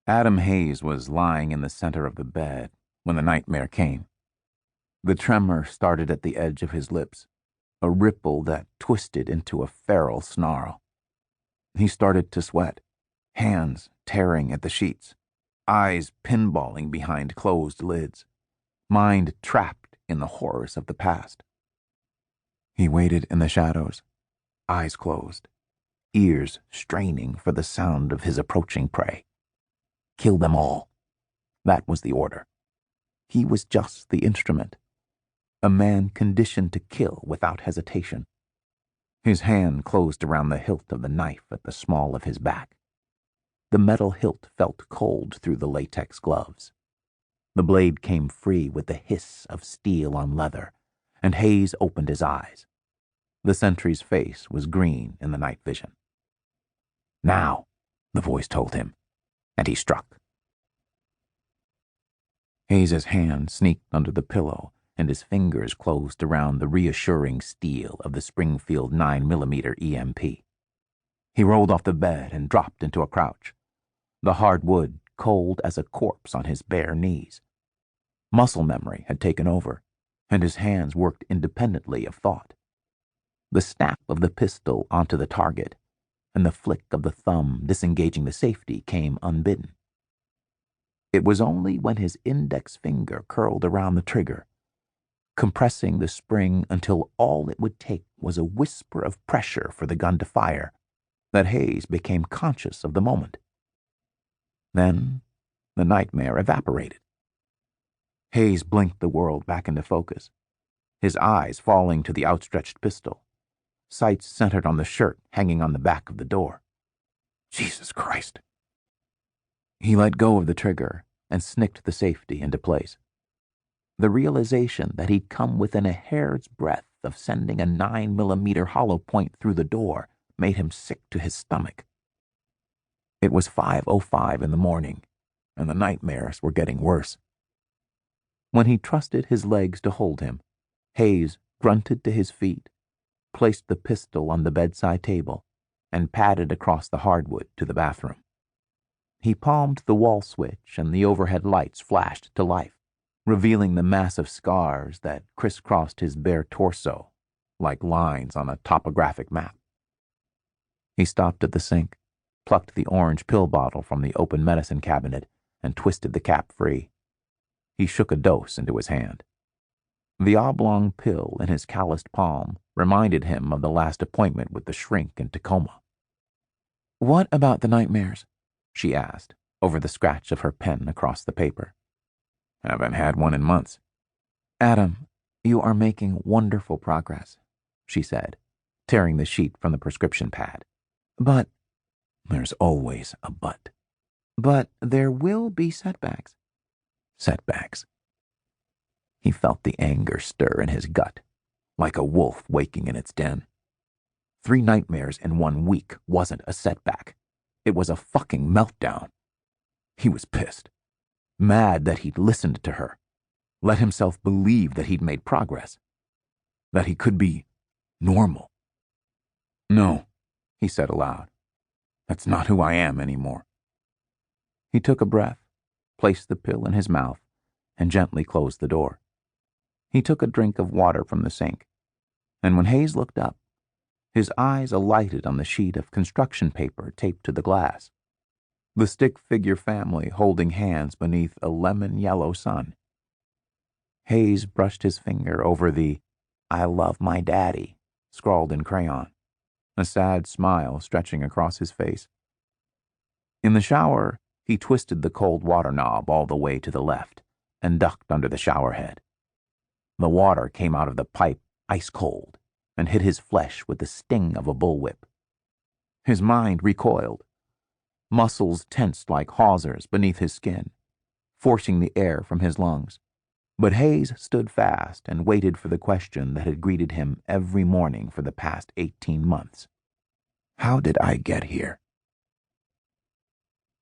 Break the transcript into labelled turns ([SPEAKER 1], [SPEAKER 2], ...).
[SPEAKER 1] Adam Hayes was lying in the center of the bed when the nightmare came. The tremor started at the edge of his lips, a ripple that twisted into a feral snarl. He started to sweat, hands tearing at the sheets, eyes pinballing behind closed lids, mind trapped in the horrors of the past. He waited in the shadows, eyes closed, ears straining for the sound of his approaching prey. Kill them all. That was the order. He was just the instrument, a man conditioned to kill without hesitation. His hand closed around the hilt of the knife at the small of his back. The metal hilt felt cold through the latex gloves. The blade came free with the hiss of steel on leather, and Hayes opened his eyes. The sentry's face was green in the night vision. Now, the voice told him, and he struck. Hayes's hand sneaked under the pillow, and his fingers closed around the reassuring steel of the Springfield 9mm EMP. He rolled off the bed and dropped into a crouch, the hard wood cold as a corpse on his bare knees. Muscle memory had taken over, and his hands worked independently of thought. The snap of the pistol onto the target and the flick of the thumb disengaging the safety came unbidden. It was only when his index finger curled around the trigger, compressing the spring until all it would take was a whisper of pressure for the gun to fire, that Hayes became conscious of the moment. Then the nightmare evaporated. Hayes blinked the world back into focus, his eyes falling to the outstretched pistol, sights centered on the shirt hanging on the back of the door. Jesus Christ! He let go of the trigger and snicked the safety into place. The realization that he'd come within a hair's breadth of sending a 9mm hollow point through the door made him sick to his stomach. It was 5:05 in the morning, and the nightmares were getting worse. When he trusted his legs to hold him, Hayes grunted to his feet, placed the pistol on the bedside table, and padded across the hardwood to the bathroom. He palmed the wall switch, and the overhead lights flashed to life, revealing the massive scars that crisscrossed his bare torso like lines on a topographic map. He stopped at the sink, plucked the orange pill bottle from the open medicine cabinet, and twisted the cap free. He shook a dose into his hand. The oblong pill in his calloused palm reminded him of the last appointment with the shrink in Tacoma. "What about the nightmares?" she asked, over the scratch of her pen across the paper. "Haven't had one in months." "Adam, you are making wonderful progress," she said, tearing the sheet from the prescription pad. "But—" "There's always a but." "But there will be setbacks." "Setbacks." He felt the anger stir in his gut, like a wolf waking in its den. 3 nightmares in 1 week wasn't a setback. It was a fucking meltdown. He was pissed, mad that he'd listened to her, let himself believe that he'd made progress, that he could be normal. "No," he said aloud. "That's not who I am anymore." He took a breath, placed the pill in his mouth, and gently closed the door. He took a drink of water from the sink, and when Hayes looked up, his eyes alighted on the sheet of construction paper taped to the glass. The stick figure family holding hands beneath a lemon-yellow sun. Hayes brushed his finger over the "I love my daddy" scrawled in crayon, a sad smile stretching across his face. In the shower, he twisted the cold water knob all the way to the left and ducked under the shower head. The water came out of the pipe ice cold and hit his flesh with the sting of a bullwhip. His mind recoiled. Muscles tensed like hawsers beneath his skin, forcing the air from his lungs. But Hayes stood fast and waited for the question that had greeted him every morning for the past 18 months. How did I get here?